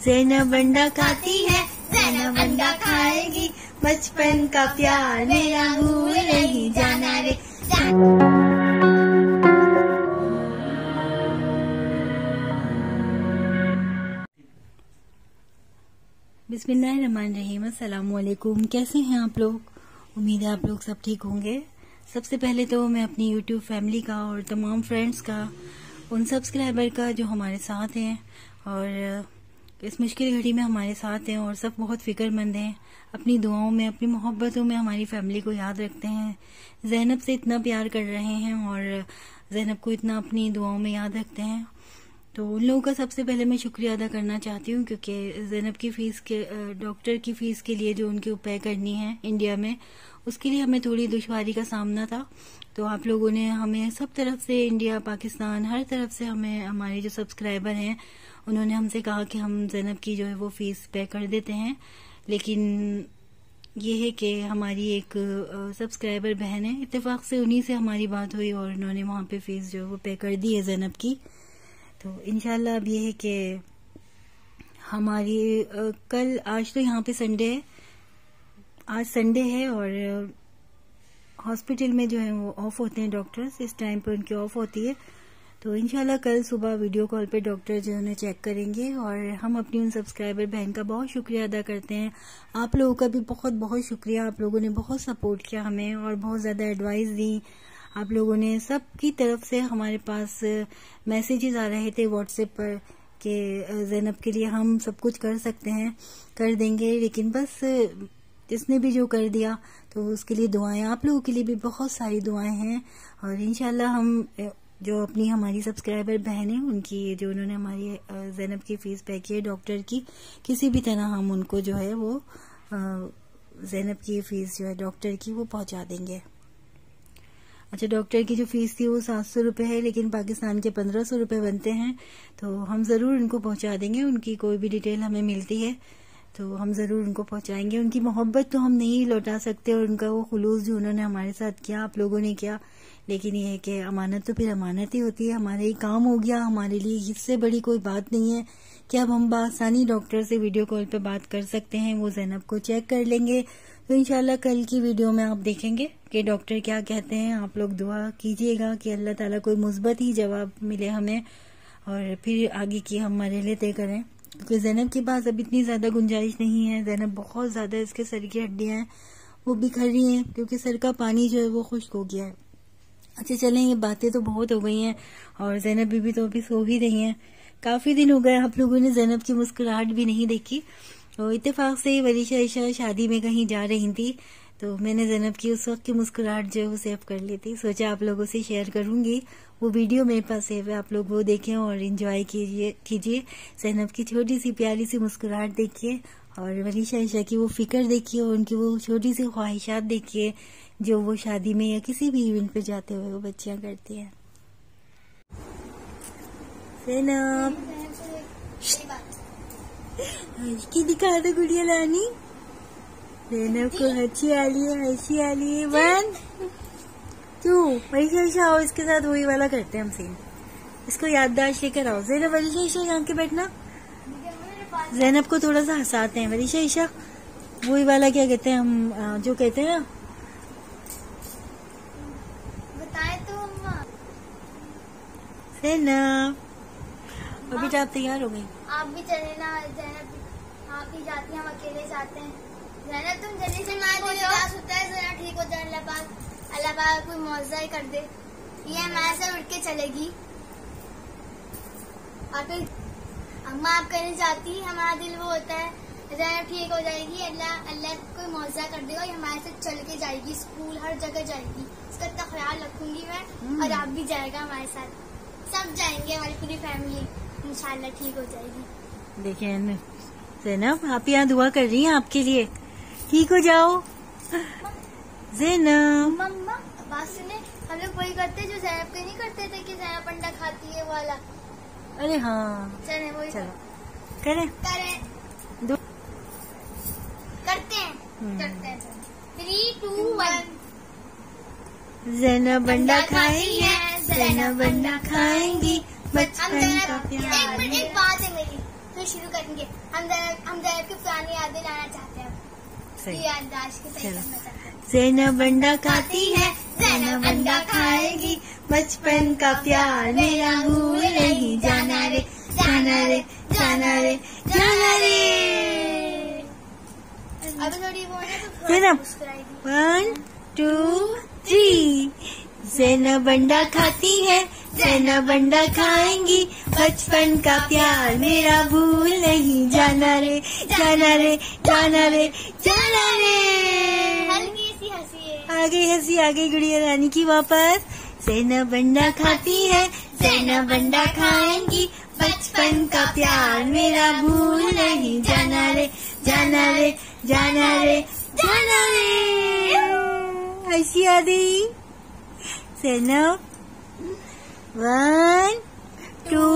ज़ैनब अंडा खाती है, ज़ैनब अंडा खाएगी, बचपन का प्यार मेरा भूल नहीं जाना रे। बिस्मिल्लाहिर्रहमानिर्रहीम। अस्सलामु अलैकुम। कैसे हैं आप लोग? उम्मीद है आप लोग सब ठीक होंगे। सबसे पहले तो मैं अपनी यूट्यूब फैमिली का और तमाम फ्रेंड्स का, उन सब्सक्राइबर का जो हमारे साथ हैं और इस मुश्किल घड़ी में हमारे साथ हैं और सब बहुत फिक्रमंद हैं, अपनी दुआओं में, अपनी मोहब्बतों में हमारी फैमिली को याद रखते हैं, ज़ैनब से इतना प्यार कर रहे हैं और ज़ैनब को इतना अपनी दुआओं में याद रखते हैं, तो उन लोगों का सबसे पहले मैं शुक्रिया अदा करना चाहती हूँ, क्योंकि ज़ैनब की फ़ीस के, डॉक्टर की फ़ीस के लिए जो उनके पे करनी है इंडिया में, उसके लिए हमें थोड़ी दुश्वारी का सामना था। तो आप लोगों ने हमें सब तरफ से, इंडिया, पाकिस्तान, हर तरफ से हमें, हमारे जो सब्सक्राइबर हैं उन्होंने हमसे कहा कि हम ज़ैनब की जो है वो फ़ीस पे कर देते हैं। लेकिन ये है कि हमारी एक सब्सक्राइबर बहन है, इत्तेफाक से उन्हीं से हमारी बात हुई और उन्होंने वहाँ पे फ़ीस जो है वो पे कर दी है ज़ैनब की। तो इंशाल्लाह अब ये है कि हमारी कल, आज तो यहाँ पे संडे है, आज संडे है और हॉस्पिटल में जो है वो ऑफ होते हैं डॉक्टर्स, इस टाइम पे उनकी ऑफ होती है। तो इंशाल्लाह कल सुबह वीडियो कॉल पे डॉक्टर जो उन्हें चेक करेंगे और हम अपनी उन सब्सक्राइबर बहन का बहुत शुक्रिया अदा करते हैं। आप लोगों का भी बहुत बहुत शुक्रिया, आप लोगों ने बहुत सपोर्ट किया हमें और बहुत ज़्यादा एडवाइस दी। आप लोगों ने सबकी तरफ से, हमारे पास मैसेजेस आ रहे थे व्हाट्सएप पर कि ज़ैनब के लिए हम सब कुछ कर सकते हैं, कर देंगे, लेकिन बस जिसने भी जो कर दिया तो उसके लिए दुआएं, आप लोगों के लिए भी बहुत सारी दुआएं हैं। और इंशाल्लाह हम जो अपनी हमारी सब्सक्राइबर बहन है उनकी, जो उन्होंने हमारी ज़ैनब की फ़ीस पे की है डॉक्टर की, किसी भी तरह हम उनको जो है वो ज़ैनब की फ़ीस जो है डॉक्टर की वो पहुंचा देंगे। अच्छा, डॉक्टर की जो फीस थी वो 700 रुपये है, लेकिन पाकिस्तान के 1500 रुपये बनते हैं, तो हम ज़रूर उनको पहुंचा देंगे। उनकी कोई भी डिटेल हमें मिलती है तो हम ज़रूर उनको पहुंचाएंगे। उनकी मोहब्बत तो हम नहीं लौटा सकते और उनका वो खुलूस जो उन्होंने हमारे साथ किया, आप लोगों ने किया, लेकिन ये है कि अमानत तो फिर अमानत ही होती है। हमारा ही काम हो गया, हमारे लिए इससे बड़ी कोई बात नहीं है कि अब हम बासानी डॉक्टर से वीडियो कॉल पे बात कर सकते हैं, वो ज़ैनब को चेक कर लेंगे। तो इंशाल्लाह कल की वीडियो में आप देखेंगे कि डॉक्टर क्या कहते हैं। आप लोग दुआ कीजिएगा कि अल्लाह ताला कोई मुस्बत ही जवाब मिले हमें और फिर आगे की हम मरहले तय करें, क्योंकि ज़ैनब के पास अब इतनी ज़्यादा गुंजाइश नहीं है। ज़ैनब बहुत ज़्यादा, इसके सर की हड्डियाँ हैं वो बिखर रही हैं, क्योंकि सर का पानी जो है वो खुश्क हो गया है। अच्छा चलें, ये बातें तो बहुत हो गई हैं और ज़ैनब बीबी तो अभी सो ही रही हैं। काफ़ी दिन हो गए आप लोगों ने ज़ैनब की मुस्कुराहट भी नहीं देखी। तो इत्तेफाक से वलीशा ईशा शादी में कहीं जा रही थी, तो मैंने ज़ैनब की उस वक्त की मुस्कुराहट जो है वो सेव कर ली थी। सोचा आप लोगों से शेयर करूंगी, वो वीडियो मेरे पास सेव है, आप लोग वो देखें और इंजॉय कीजिए। ज़ैनब की छोटी सी प्यारी सी मुस्कुराहट देखिए और वलीशा ईशा की वो फिक्र देखिए और उनकी वो छोटी सी ख्वाहिशात देखिए जो वो शादी में या किसी भी इवेंट पे जाते हुए वो बच्चियां करती हैं। ज़ैनब की दिखा दो गुड़िया रानी, ज़ैनब को हंसी आ रही है, हंसी आ रही है। 1 2 वलीशा ईशा आओ, इसके साथ वही वाला करते हैं हम सीन, इसको याददाश्त लेकर आओ। ज़ैनब, वलीशा ईशा यहाँ के बैठना, ज़ैनब को थोड़ा सा हंसाते हैं। वलीशा ईशा वही वाला क्या कहते हैं हम, जो कहते हैं ना, बताए तो ज़ैनब अभी तो आप तैयार हो गई, आप भी चले ना। ज़ैनब आप ही जाती हैं, हम अकेले जाते हैं। ज़ैनब तुम जल्दी से हमारे पास होता है, ज़रा ठीक हो जाए, अल्लाह पाक कोई मौजज़ा ही कर दे, ये हमारे से उठ के चलेगी। और फिर अम्मा आप कहने जाती, हमारा दिल वो होता है ज़ैनब ठीक हो जाएगी, अल्लाह कोई मौजज़ा कर देगा, ये हमारे से चल के जाएगी, स्कूल हर जगह जाएगी, इसका इतना ख्याल रखूंगी मैं, और आप भी जाएगा हमारे साथ, सब जाएंगे, हमारी पूरी फैमिली इंशाल्लाह ठीक हो जाएगी। देखिए ज़ैनब, आप यहाँ दुआ कर रही हैं आपके लिए, ठीक हो जाओ ज़ैनब। मम्मा बात सुने, हम लोग वही करते जो ज़ैनब के नहीं करते थे कि ज़ैनब अंडा खाती है वाला। अरे हाँ, चले वही चलो करें करते हैं 3 2 1। ज़ैनब अंडा खाएंगे, ज़ैनब अंडा खाएंगी, बचपन का प्यार। एक बात है मेरी, फिर शुरू करेंगे। हम ज़ैनब की पुरानी यादें लाना चाहते हैं, याददाश्त के सही करना चाहते हैं। ज़ैनब अंडा खाती है, ज़ैनब अंडा खाएगी, बचपन का प्यार मेरा भूल नहीं जाना रे, जाना रे, जाना रे, जाना रे। अभी थोड़ी वो है तो ज़ैनब, मुस्कुराएगी। 1 2 3। ज़ैनब अंडा खाती है, ज़ैनब अंडा खाएंगी, बचपन का प्यार मेरा भूल नहीं जाना रे, जाना रे, जाना रे, जाना रे। हल्की सी हंसी है। आ गई हंसी, आ गई गुड़िया रानी की वापस। ज़ैनब अंडा खाती है, ज़ैनब अंडा खाएंगी, बचपन का प्यार मेरा भूल नहीं जाना रे, जाना रे, जाना रे, जाना रे। हंसी आ गई। ज़ैनब 1 2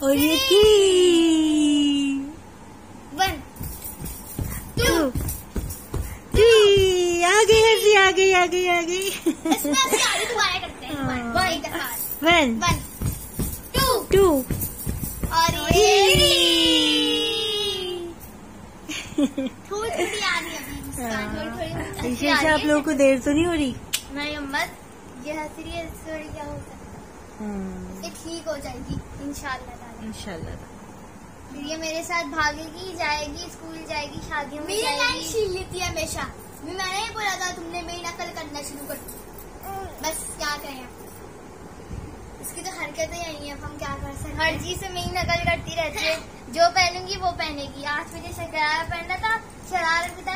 और ये 3। 1 2 3। आ गई हंसी, आ गई, आ गई, आ गई। इसमें अभी आगे दोबारा करते हैं। हाँ। एक दफा 1 1 2 2 और थोड़ी थोड़ी आ रही है अभी मुस्कान, थोड़ी थोड़ी हंसी आ रही आप है। लोगों को देर तो नहीं हो रही? नहीं अम्मत, ये हंस रही है, थोड़ी क्या होता है, ये ठीक हो जाएगी इंशाल्लाह ताला। इंशाल्लाह। फिर ये मेरे साथ भागेगी, जाएगी, स्कूल जाएगी, शादियों में जाएगी। मेरी लाइन छीन लेती है हमेशा। मैंने ही बोला था, तुमने मेरी नकल करना शुरू कर दी। बस क्या करें, इसकी तो हरकतें यही है, हम क्या कर सकते हैं। हर चीज से मेरी नकल करती रहती है, जो पहनूंगी वो पहनेगी। आज मुझे शरारा पहनना था, शरारा भी था,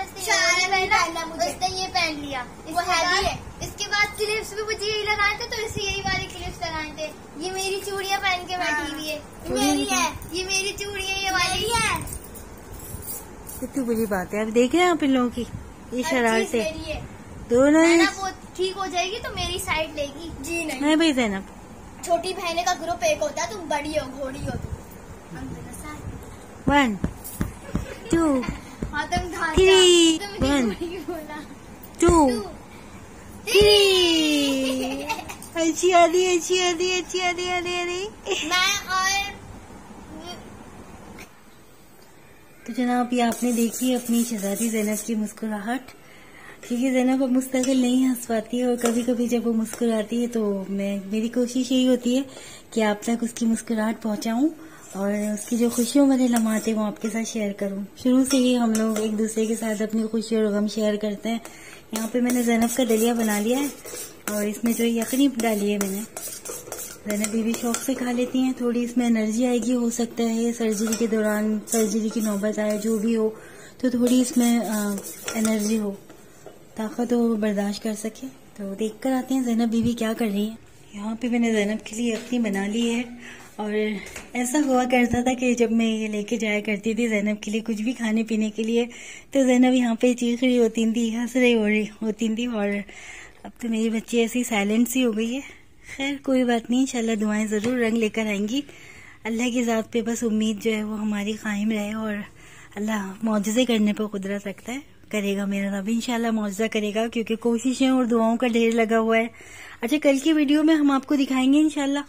उसने ये पहन लिया, वो हैवी है। इसके बाद क्लिप्स भी मुझे यही लगाए थे, तो इसे यही वाले क्लिप्स लगाए थे। ये मेरी चूड़ियां पहन के बैठी हुई है, मेरी है, ये मेरी चूड़ियां ये वाली है। कितनी बुरी बात है। अब देख रहे हैं आप इन लोगों की ये शरारतें मेरी है। दोनों। वो ठीक हो जाएगी तो मेरी साइड लेगी। जी नहीं भाई ज़ैनब, छोटी बहने का ग्रुप एक होता है, तुम बड़ी हो, घोड़ी हो तुम। 1 2 हाँ तुम 3 1 2 3। अच्छी आदि, अच्छी आदि, अच्छी आदि, आदि। मैं और तो जनाब ये आपने देखी अपनी शहजादी ज़ैनब की मुस्कुराहट, क्योंकि ज़ैनब अब मुस्तकिल नहीं हंस पाती है, और कभी कभी जब वो मुस्कुराती है तो मेरी कोशिश यही होती है कि आप तक उसकी मुस्कुराहट पहुंचाऊं और उसकी जो खुशियों भरे लम्हात है वो आपके साथ शेयर करूं। शुरू से ही हम लोग एक दूसरे के साथ अपनी खुशी और गम शेयर करते हैं। यहाँ पे मैंने ज़ैनब का दलिया बना लिया है और इसमें जो यखनी डाली है मैंने। ज़ैनब भी शौक से खा लेती हैं, थोड़ी इसमें एनर्जी आएगी। हो सकता है सर्जरी के दौरान सर्जरी की नौबत आए, जो भी हो, तो थोड़ी इसमें एनर्जी हो, ताकत हो, बर्दाश्त कर सके। तो देख कर आते हैं ज़ैनब बीवी क्या कर रही है। यहाँ पे मैंने ज़ैनब के लिए यखनी बना ली है, और ऐसा हुआ करता था कि जब मैं ये लेके जाया करती थी ज़ैनब के लिए कुछ भी खाने पीने के लिए, तो ज़ैनब यहाँ पे चीख रही होती थी, हंस रही होती थी। और अब तो मेरी बच्ची ऐसी साइलेंट सी हो गई है। खैर कोई बात नहीं, इंशाल्लाह दुआएं ज़रूर रंग लेकर आएंगी। अल्लाह की ज़ात पे बस उम्मीद जो है वो हमारी कायम रहे, और अल्लाह मौजज़े करने पर कुदरत रखता है, करेगा मेरा रब इंशाल्लाह मौजज़ा करेगा, क्योंकि कोशिशें और दुआओं का ढेर लगा हुआ है। अच्छा, कल की वीडियो में हम आपको दिखाएंगे इंशाल्लाह।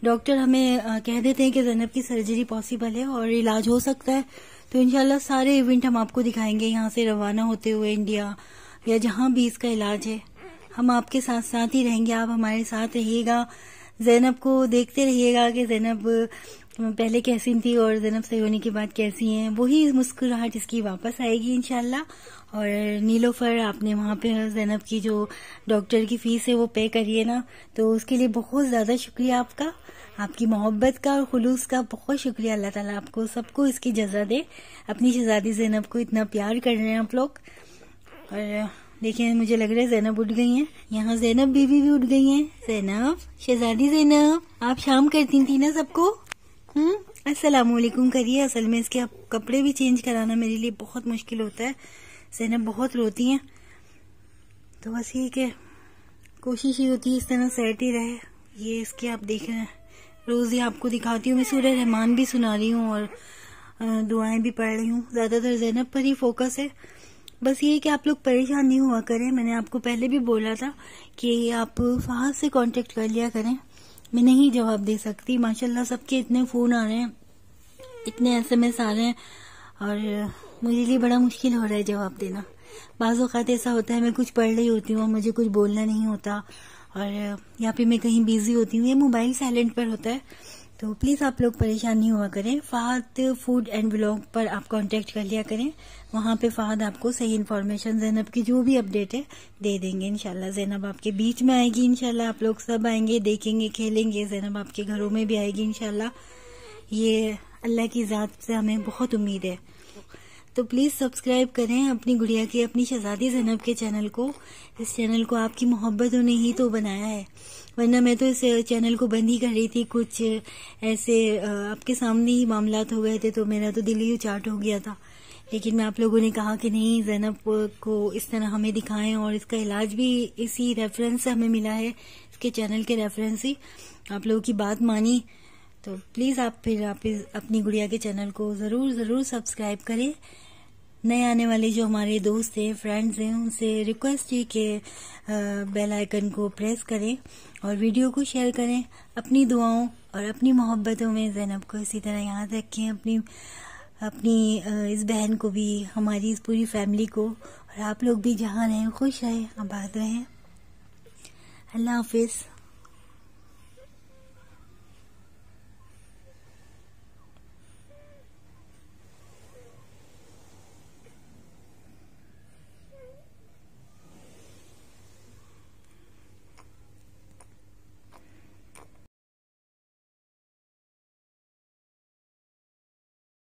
डॉक्टर हमें कह देते हैं कि ज़ैनब की सर्जरी पॉसिबल है और इलाज हो सकता है, तो इंशाल्लाह सारे इवेंट हम आपको दिखाएंगे। यहाँ से रवाना होते हुए इंडिया या जहाँ भी इसका इलाज है, हम आपके साथ साथ ही रहेंगे। आप हमारे साथ रहिएगा, ज़ैनब को देखते रहिएगा कि ज़ैनब पहले कैसी थी और ज़ैनब सही होने के बाद कैसी हैं। वही मुस्कुराहट इसकी वापस आएगी इंशाल्लाह। और नीलोफर, आपने वहाँ पे ज़ैनब की जो डॉक्टर की फीस है वो पे करिए ना, तो उसके लिए बहुत ज़्यादा शुक्रिया आपका, आपकी मोहब्बत का और खुलूस का बहुत शुक्रिया। अल्लाह ताला आपको सबको इसकी जज़ा दे। अपनी शहजादी ज़ैनब को इतना प्यार कर रहे हैं आप लोग। और देखिए, मुझे लग रहा है ज़ैनब उठ गई हैं। यहाँ ज़ैनब बीवी भी उठ गई हैं। ज़ैनब, शहजादी ज़ैनब, आप शाम करती थी ना सबको। अस्सलाम वालेकुम करिए। असल में इसके कपड़े भी चेंज कराना मेरे लिए बहुत मुश्किल होता है। ज़ैनब बहुत रोती हैं, तो बस ये कि कोशिश ही होती है इस तरह सेट ही रहे। ये इसके आप देख रहे हैं, रोज़ ही आपको दिखाती हूँ। मैं सूरह रहमान भी सुना रही हूँ और दुआएं भी पढ़ रही हूँ। ज़्यादातर ज़ैनब पर ही फोकस है। बस ये कि आप लोग परेशान नहीं हुआ करें। मैंने आपको पहले भी बोला था कि आप फहद से कांटेक्ट कर लिया करें। मैं नहीं जवाब दे सकती, माशाल्लाह सबके इतने फ़ोन आ रहे हैं इतने SMS आ रहे हैं और मुझे लिए बड़ा मुश्किल हो रहा है जवाब देना। बाज़ औक़ात ऐसा होता है मैं कुछ पढ़ रही होती हूँ और मुझे कुछ बोलना नहीं होता, और यहाँ पे मैं कहीं बिजी होती हूँ या मोबाइल साइलेंट पर होता है, तो प्लीज़ आप लोग परेशान नहीं हुआ करें। फ़हद फूड एंड व्लॉग पर आप कांटेक्ट कर लिया करें, वहाँ पे फ़हद आपको सही इन्फॉर्मेशन ज़ैनब की जो भी अपडेट है दे देंगे इंशाल्लाह। ज़ैनब आपके बीच में आएगी इंशाल्लाह, आप लोग सब आएंगे, देखेंगे, खेलेंगे। ज़ैनब आपके घरों में भी आएगी इंशाल्लाह। ये अल्लाह की ज़ात से हमें बहुत उम्मीद है। तो प्लीज़ सब्सक्राइब करें अपनी गुड़िया के, अपनी शहज़ादी ज़ैनब के चैनल को। इस चैनल को आपकी मोहब्बतों ने ही तो बनाया है, वरना मैं तो इस चैनल को बंद ही कर रही थी। कुछ ऐसे आपके सामने ही मामलात हो गए थे तो मेरा तो दिल ही उचाट हो गया था। लेकिन मैं आप लोगों ने कहा कि नहीं, ज़ैनब को इस तरह हमें दिखाएं, और इसका इलाज भी इसी रेफरेंस से हमें मिला है, इसके चैनल के रेफरेंस ही। आप लोगों की बात मानी तो प्लीज़ आप अपनी गुड़िया के चैनल को ज़रूर सब्सक्राइब करें। नए आने वाले जो हमारे दोस्त हैं, फ्रेंड्स हैं, उनसे रिक्वेस्ट है कि बेल आइकन को प्रेस करें और वीडियो को शेयर करें। अपनी दुआओं और अपनी मोहब्बतों में ज़ैनब को इसी तरह याद रखें, अपनी इस बहन को भी, हमारी इस पूरी फैमिली को, और आप लोग भी जहाँ रहें खुश रहें, आबाद रहें। अल्लाह हाफिज़।